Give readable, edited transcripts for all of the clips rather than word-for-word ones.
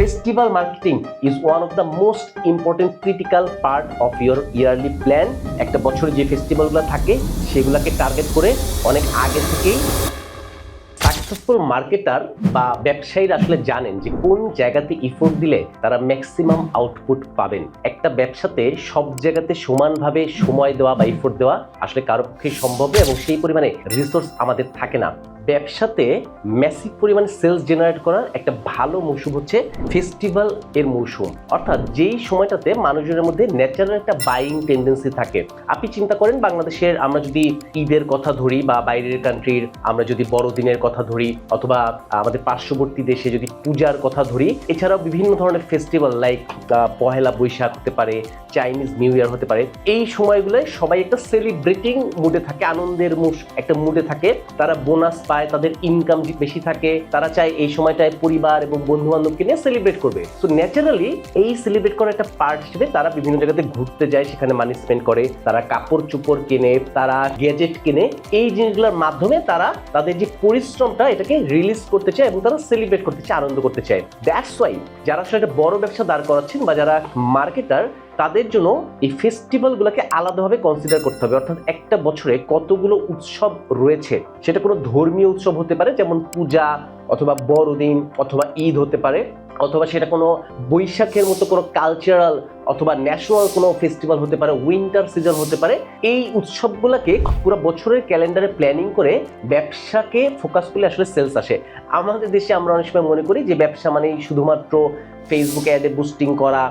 Festival marketing is one of the most important critical part of your yearly plan. একটা বছরে যে ফেস্টিভ্যালগুলো থাকে সেগুলোকে টার্গেট করে অনেক আগে থেকেই সাকসেসফুল মার্কেটার বা ব্যবসায়ীরা আসলে জানেন যে কোন জায়গাতে এফোর্ট দিলে তারা ম্যাক্সিমাম আউটপুট পাবেন। একটা ব্যবসাতে সব জায়গাতে সমানভাবে সময় দেওয়া বা এফোর্ট দেওয়া আসলে কারো পক্ষে সম্ভব না এবং সেই পরিমাণে রিসোর্স আমাদের থাকে না। ব্যবসাতে ম্যাসিভ পরিমাণে সেলস জেনারেট করার একটা ভালো মৌসুম হচ্ছে ফেস্টিভ্যাল এর মৌসুম, অর্থাৎ যেই সময়টাতে মানুষজনের মধ্যে ন্যাচারাল একটা বাইং টেন্ডেন্সি থাকে। আপনি চিন্তা করেন বাংলাদেশের আমরা যদি ঈদের কথা ধরি বা বাইরের কান্ট্রির আমরা যদি বড়দিনের কথা ধরি অথবা আমাদের পার্শ্ববর্তী দেশে যদি পূজার কথা ধরি, এছাড়াও বিভিন্ন ধরনের ফেস্টিভ্যাল লাইক পহেলা বৈশাখ হতে পারে, চাইনিজ নিউ ইয়ার হতে পারে। এই সময়গুলোয় সবাই একটা সেলিব্রেটিং মুডে থাকে, আনন্দের একটা মুডে থাকে। তারা বোনাস পায়, তাদের ইনকাম বেশি থাকে, তারা চায় এই সময়টায় পরিবার এবং বন্ধু বান্ধবকে নিয়ে সেলিব্রেট করবে। সো ন্যাচারালি এই সেলিব্রেট করার একটা পার্ট হিসেবে তারা বিভিন্ন জায়গাতে ঘুরতে যায়, সেখানে মানি স্পেন্ড করে, তারা কাপড় চোপড় কেনে, তারা গ্যাজেট কেনে। এই জিনিসগুলোর মাধ্যমে তারা তাদের যে পরিশ্রমটা এটাকে রিলিজ করতে চায় এবং তারা সেলিব্রেট করতে চায়, আনন্দ করতে চায়। দ্যাটস ওয়াই যারা আসলে একটা বড় ব্যবসা দাঁড় করাচ্ছেন বা যারা মার্কেটার, তাদের জন্য এই ফেস্টিভ্যালগুলোকে আলাদাভাবে কনসিডার করতে হবে। অর্থাৎ একটা বছরে কতগুলো উৎসব রয়েছে, সেটা কোনো ধর্মীয় উৎসব হতে পারে যেমন পূজা অথবা বড়দিন অথবা ঈদ হতে পারে, অথবা সেটা কোনো বৈশাখের মতো কোনো কালচারাল অথবা ন্যাশনাল কোনো ফেস্টিভ্যাল হতে পারে, উইন্টার সিজন হতে পারে। এই উৎসবগুলোকে পুরো বছরের ক্যালেন্ডারে প্ল্যানিং করে ব্যবসাকে ফোকাস করলে আসলে সেলস আসে। আমাদের দেশে আমরা অনেক সময় মনে করি যে ব্যবসা মানেই শুধুমাত্র ফেসবুকে অ্যাডে বুস্টিং করা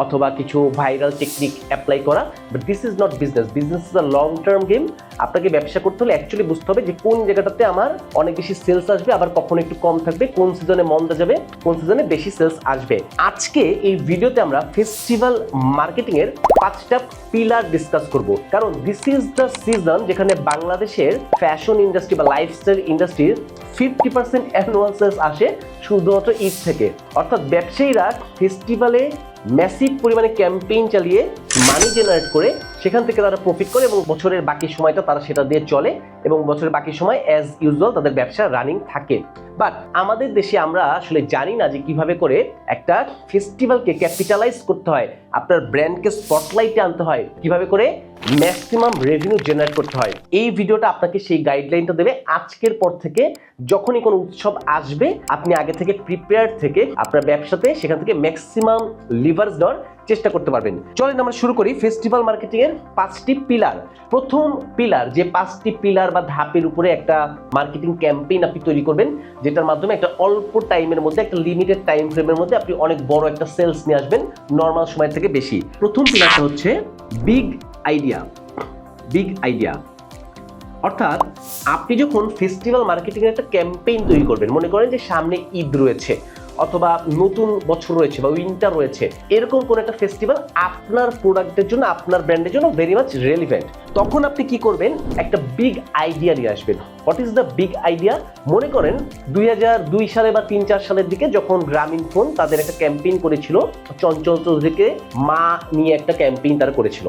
অথবা কিছু ভাইরাল টেকনিক অ্যাপ্লাই করা, but this is not business. Business is a long term game. আপনাকে ব্যবসা করতে হলে অ্যাকচুয়ালি বুঝতে হবে যে কোন জায়গাটাতে আমার অনেক বেশি সেলস আসবে, আবার কখন একটু কম থাকবে, কোন সিজনে মন্দা যাবে, কোন সিজনে বেশি সেলস আসবে। আজকে এই ভিডিওতে আমরা ফেস্টিভ্যাল মার্কেটিং এর 5টা পিলার ডিসকাস করব, কারণ দিস ইজ দ্য সিজন যেখানে বাংলাদেশের ফ্যাশন ইন্ডাস্ট্রি বা লাইফস্টাইল ইন্ডাস্ট্রির 50% অ্যানুয়াল সেলস আসে শুধুমাত্র ঈদ থেকে। অর্থাৎ ব্যবসায়ীরা ফেস্টিভ্যালে ম্যাসিভ পরিমাণে ক্যাম্পেইন চালিয়ে মানি জেনারেট করে সেখান থেকে তারা প্রফিট করে এবং বছরের বাকি সময়টা তারা সেটা দিয়ে চলে এবং বছরের বাকি সময় অ্যাজ ইউজুয়াল তাদের ব্যবসা রানিং থাকে। বাট আমাদের দেশে আমরা আসলে জানি না যে কিভাবে করে একটা ফেস্টিভ্যালকে ক্যাপিটালাইজ করতে হয়, আপনার ব্র্যান্ডকে স্পটলাইটে আনতে হয়, কিভাবে করে ম্যাক্সিমাম রেভিনিউ জেনারেট করতে হয়। এই ভিডিওটা আপনাকে সেই গাইডলাইনটা দেবে। আজকের পর থেকে যখনই কোনো উৎসব আসবে আপনি আগে থেকে প্রিপেয়ার থেকে আপনার ব্যবসাতে সেখান থেকে ম্যাক্সিমাম লিভারেজ দেওয়ার চেষ্টা করতে পারবেন। চলেন আমরা শুরু করি ফেস্টিভ্যাল মার্কেটিং এর 5টি পিলার। প্রথম পিলার, যে 5টি পিলার বা ধাপের উপরে একটা মার্কেটিং ক্যাম্পেইন আপনি তৈরি করবেন, যেটার মাধ্যমে একটা অল্প টাইমের মধ্যে, একটা লিমিটেড টাইম ফ্রেমের মধ্যে আপনি অনেক বড় একটা সেলস নিয়ে আসবেন নর্মাল সময় থেকে বেশি। প্রথম পিলারটা হচ্ছে বিগ আইডিয়া। বিগ আইডিয়া অর্থাৎ আপনি যখন ফেস্টিভ্যাল মার্কেটিং এর একটা ক্যাম্পেইন তৈরি করবেন, মনে করেন যে সামনে ঈদ রয়েছে অথবা নতুন বছর রয়েছে বা উইন্টার রয়েছে, এরকম কোন একটা ফেস্টিভ্যাল আপনার প্রোডাক্টের জন্য, আপনার ব্র্যান্ডের জন্য ভেরি মাচ রেলিভেন্ট। তখন আপনি কি করবেন, একটা বিগ আইডিয়া নিয়ে আসবেন। What is the big idea? মনে করেন 2002 সালে বা 3-4 সালের দিকে যখন গ্রামীণ ফোন তাদের একটা ক্যাম্পেইন করেছিল, চঞ্চল চৌধুরীকে মা নিয়ে একটা ক্যাম্পেইন তারা করেছিল।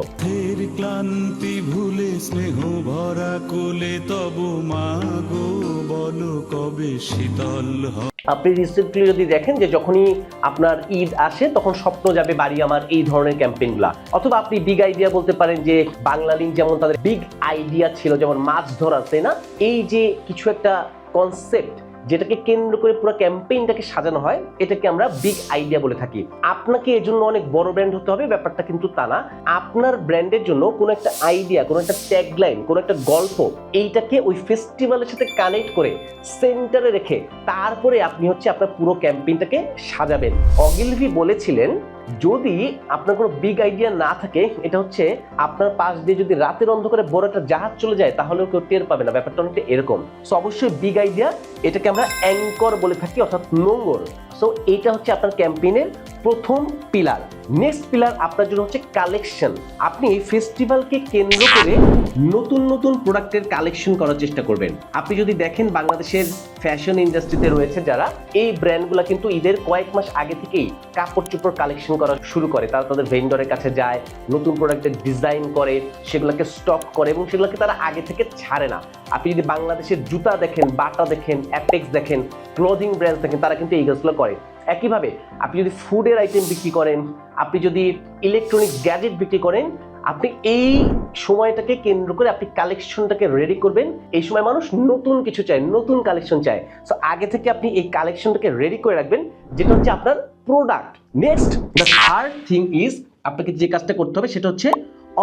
ক্লান্তি ভুলে স্নেহ ভরা কোলে তবু মা গো বলো কবে শীতল হয়। আপনি রিসেন্টলি যদি দেখেন যে যখনই আপনার ঈদ আসে তখন স্বপ্ন যাবে বাড়ি আমার, এই ধরনের ক্যাম্পেইনগুলা। অথবা আপনি বিগ আইডিয়া বলতে পারেন যে বাংলালিংক যেমন তাদের বিগ আইডিয়া ছিল যেমন মাছ ধরা, তাই না? এই যে কিছু একটা কনসেপ্ট যেটাকে কেন্দ্র করে পুরো ক্যাম্পেইনটাকে সাজানো হয়, এটাকে আমরা বিগ আইডিয়া বলে থাকি। আপনাকে এর জন্য অনেক বড় ব্র্যান্ড হতে হবে ব্যাপারটা কিন্তু তা না। আপনার ব্র্যান্ডের জন্য কোনো একটা আইডিয়া, কোনো একটা ট্যাগলাইন, কোনো একটা গল্প, এইটাকে ওই ফেস্টিভ্যালের সাথে কানেক্ট করে সেন্টারে রেখে তারপরে আপনি হচ্ছে আপনার পুরো ক্যাম্পেইনটাকে সাজাবেন। অগিলভি বলেছিলেন যদি আপনার কোনো বিগ আইডিয়া না থাকে, এটা হচ্ছে আপনার পাশ দিয়ে যদি রাতের অন্ধকারে বড় একটা জাহাজ চলে যায় তাহলেও কেউ টের পাবে না। ব্যাপারটা অনেকটা এরকম। সো অবশ্যই বিগ আইডিয়া, এটাকে আমরা অ্যাঙ্কর বলে থাকি, অর্থাৎ নোঙর। সো এইটা হচ্ছে আপনার ক্যাম্পেইনের প্রথম পিলার। নেক্সট পিলার আপনার জন্য হচ্ছে কালেকশন। আপনি এই ফেস্টিভ্যালকে কেন্দ্র করে নতুন নতুন প্রোডাক্টের কালেকশন করার চেষ্টা করবেন। আপনি যদি দেখেন বাংলাদেশের ফ্যাশন ইন্ডাস্ট্রিতে রয়েছে যারা, এই ব্র্যান্ডগুলো কিন্তু ঈদের কয়েক মাস আগে থেকেই কাপড় চোপড় কালেকশন করা শুরু করে। তারা তাদের ভেন্ডরের কাছে যায়, নতুন প্রোডাক্টের ডিজাইন করে, সেগুলোকে স্টক করে এবং সেগুলোকে তারা আগে থেকে ছাড়ে না। আপনি যদি বাংলাদেশের জুতা দেখেন, বাটা দেখেন, অ্যাপেক্স দেখেন, ক্লোদিং ব্র্যান্ড দেখেন, তারা কিন্তু এই কাজগুলো করে। একইভাবে আপনি যদি ফুডের আইটেম বিক্রি করেন, আপনি যদি ইলেকট্রনিক গ্যাজেট বিক্রি করেন, আপনি এই সময়টাকে কেন্দ্র করে আপনি কালেকশনটাকে রেডি করবেন। এই সময় মানুষ নতুন কিছু চায়, নতুন কালেকশন চায়। সো আগে থেকে আপনি এই কালেকশনটাকে রেডি করে রাখবেন, যেটা হচ্ছে আপনার product. Next, the third thing is, আপনাকে যে কাজটা করতে হবে সেটা হচ্ছে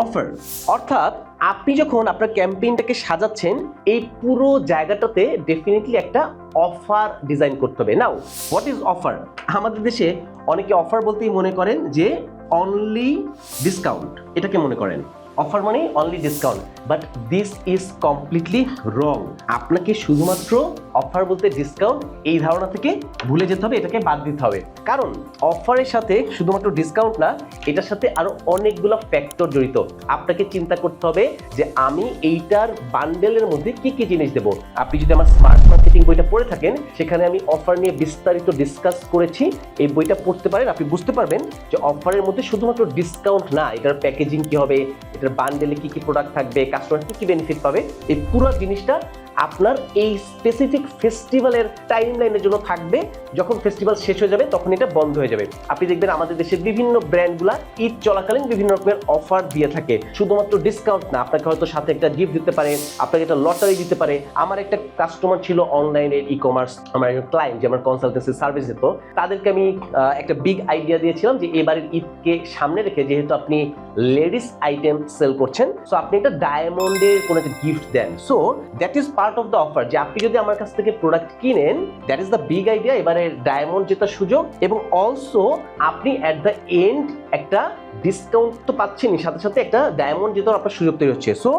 অফার। অর্থাৎ আপনি যখন আপনার ক্যাম্পেইনটাকে সাজাচ্ছেন, এই পুরো জায়গাটাতে ডেফিনেটলি একটা অফার ডিজাইন করতে হবে। Now what is offer? আমাদের দেশে অনেকে অফার বলতেই মনে করেন যে অনলি ডিসকাউন্ট, এটাকে মনে করেন অফার মানে only discount, but this is completely রং। আপনাকে শুধুমাত্র অফার বলতে ডিসকাউন্ট এই ধারণা থেকে ভুলে যেতে হবে, এটাকে বাদ দিতে হবে। কারণ অফারের সাথে শুধুমাত্র ডিসকাউন্ট না, এটার সাথে আরো অনেকগুলো ফ্যাক্টর জড়িত। আপনাকে চিন্তা করতে হবে যে আমি এইটার বান্ডেলের মধ্যে কি কি জিনিস দেবো। আপনি যদি আমার স্মার্ট মার্কেটিং বইটা পড়ে থাকেন, সেখানে আমি অফার নিয়ে বিস্তারিত ডিসকাস করেছি। এই বইটা পড়তে পারেন, আপনি বুঝতে পারবেন যে অফারের মধ্যে শুধুমাত্র ডিসকাউন্ট না, এটার প্যাকেজিং কি হবে, এটার বান্ডেলে কি কি প্রোডাক্ট থাকবে, কাস্টমার কি কি বেনিফিট পাবে, এই পুরো জিনিসটা আপনার এই স্পেসিফিক ফেস্টিভ্যালের টাইম লাইনের জন্য থাকবে। যখন ফেস্টিভ্যাল শেষ হয়ে যাবে তখন এটা বন্ধ হয়ে যাবে। আপনি দেখবেন আমাদের দেশের বিভিন্ন ব্র্যান্ডগুলা ঈদ চলাকালীন বিভিন্ন রকমের অফার দিয়ে থাকে। শুধুমাত্র ডিসকাউন্ট না, আপনাকে হয়তো সাথে একটা গিফট দিতে পারে, আপনাকে একটা লটারি দিতে পারে। আমার একটা কাস্টমার ছিল অনলাইনে ই কমার্স, আমার একটা ক্লায়েন্ট যে আমার কনসালটেন্সি সার্ভিস দিত, তাদেরকে আমি একটা বিগ আইডিয়া দিয়েছিলাম যে এবারের ঈদকে সামনে রেখে যেহেতু আপনি লেডিস আইটেম সেল করছেন, সো আপনি একটা ডায়মন্ডের কোনো একটা গিফট দেন। So that is part of the offer, যে আপনি যদি আমার কাছ থেকে প্রোডাক্ট কিনেন, that is the big idea. এবারে ডায়মন্ড জেতার সুযোগ, এবং অলসো আপনি অ্যাট দ্য এন্ড একটা ডিসকাউন্ট তো পাচ্ছেনই, সাথে সাথে একটা ডায়মন্ড জেতার আপনার সুযোগ তৈরি হচ্ছে। So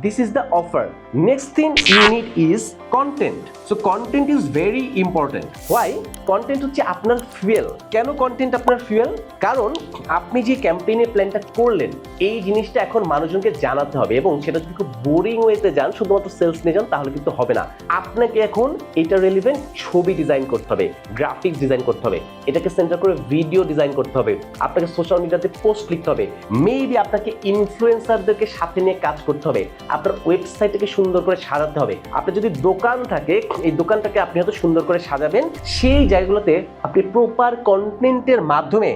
this is the offer. Next thing you need is content. So content is very important. Why? Content হচ্ছে আপনার ফুয়েল। কেন কন্টেন্ট আপনার ফুয়েল? কারণ আপনি যে ক্যাম্পেইনের প্ল্যানটা করলেন, এই জিনিসটা এখন মানুষজনকে জানাতে হবে, এবং সেটা যদি খুব বোরিং ওয়েতে যান, শুধুমাত্র সেলস নিয়ে যান, তাহলে কিন্তু হবে না। আপনাকে এখন এটা রিলেভেন্ট ছবি ডিজাইন করতে হবে, গ্রাফিক্স ডিজাইন করতে হবে, এটাকে সেন্টার করে ভিডিও ডিজাইন করতে হবে, আপনাকে সোশ্যাল মিডিয়াতে পোস্ট লিখতে হবে, মেবি আপনাকে ইনফ্লুয়েন্সারদেরকে সাথে নিয়ে কাজ করতে হবে, আপনার ওয়েবসাইটটাকে সুন্দর করে সাজাতে হবে। আপনার যদি দোকান থাকে, এই দোকানটাকে আপনি হয়তো সুন্দর করে সাজাবেন। সেই জায়গাগুলোতে আপনি প্রপার কন্টেন্টের মাধ্যমে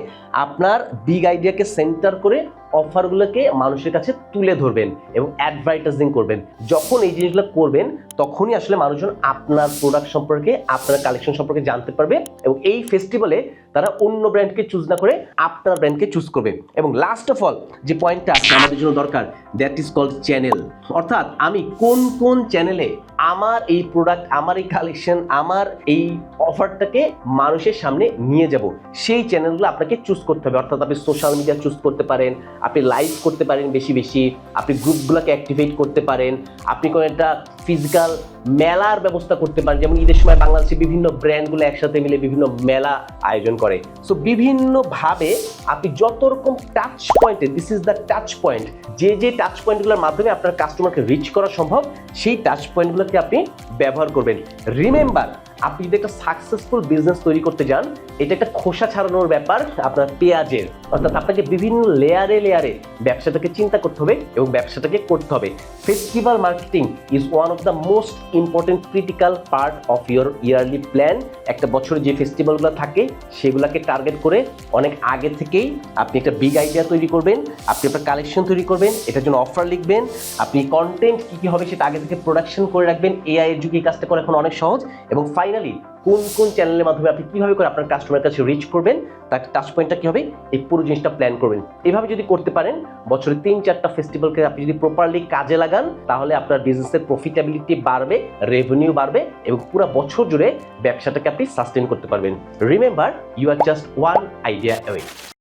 আপনার বিগ আইডিয়াকে সেন্টার করে অফারগুলোকে মানুষের কাছে তুলে ধরবেন এবং অ্যাডভার্টাইজিং করবেন। যখন এই জিনিসগুলো করবেন, তখনই আসলে মানুষজন আপনার প্রোডাক্ট সম্পর্কে, আপনার কালেকশন সম্পর্কে জানতে পারবে, এবং এই ফেস্টিভ্যালে তারা অন্য ব্র্যান্ডকে চুজ না করে আপনার ব্র্যান্ডকে চুজ করবে। এবং লাস্ট অফ অল যে পয়েন্টটা আছে আমাদের জন্য দরকার, দ্যাট ইজ কল্ড চ্যানেল। অর্থাৎ আমি কোন কোন চ্যানেলে আমার এই প্রোডাক্ট, আমার এই কালেকশন, আমার এই অফারটাকে মানুষের সামনে নিয়ে যাব, সেই চ্যানেলগুলো আপনাকে চুজ করতে হবে। অর্থাৎ আপনি সোশ্যাল মিডিয়া চুজ করতে পারেন, আপনি লাইভ করতে পারেন বেশি বেশি, আপনি গ্রুপগুলোকে অ্যাক্টিভেট করতে পারেন, আপনি কোনো একটা ফিজিক্যাল মেলার ব্যবস্থা করতে পারেন। যেমন ঈদের সময় বাংলাদেশে বিভিন্ন ব্র্যান্ডগুলো একসাথে মিলে বিভিন্ন মেলা আয়োজন করে। সো বিভিন্নভাবে আপনি যত রকম টাচ পয়েন্টে, this is the touch point, যে যে টাচ পয়েন্টগুলোর মাধ্যমে আপনার কাস্টমারকে রিচ করা সম্ভব, সেই টাচ পয়েন্টগুলোকে আপনি ব্যবহার করবেন। রিমেম্বার, আপনি যদি একটা সাকসেসফুল বিজনেস তৈরি করতে যান, এটা একটা খোসা ছাড়ানোর ব্যাপার আপনার পেঁয়াজের। অর্থাৎ আপনাকে বিভিন্ন লেয়ারে লেয়ারে ব্যবসাটাকে চিন্তা করতে হবে এবং ব্যবসাটাকে করতে হবে। Festival marketing is one of the most important critical part of your yearly plan. একটা বছরে যে ফেস্টিভ্যালগুলো থাকে, সেগুলোকে টার্গেট করে অনেক আগে থেকেই আপনি একটা বিগ আইডিয়া তৈরি করবেন, আপনি আপনার কালেকশন তৈরি করবেন, এটার জন্য অফার লিখবেন, আপনি কন্টেন্ট কী কী হবে সেটা আগে থেকে প্রোডাকশন করে রাখবেন। এআই এর যুগে এই কাজটা করা এখন অনেক সহজ। এবং ফাইনালি কোন কোন চ্যানেলের মাধ্যমে আপনি কিভাবে করে আপনার কাস্টমারের কাছে রিচ করবেন, তার টাচ পয়েন্টটা কি হবে, এই পুরো জিনিসটা প্ল্যান করবেন। এভাবে যদি করতে পারেন, বছরে 3-4টা ফেস্টিভ্যালকে আপনি যদি প্রপারলি কাজে লাগান, তাহলে আপনার বিজনেসের প্রফিটেবিলিটি বাড়বে, রেভিনিউ বাড়বে, এবং পুরো বছর জুড়ে ব্যবসাটাকে আপনি সাস্টেন করতে পারবেন। Remember, you are just one idea away.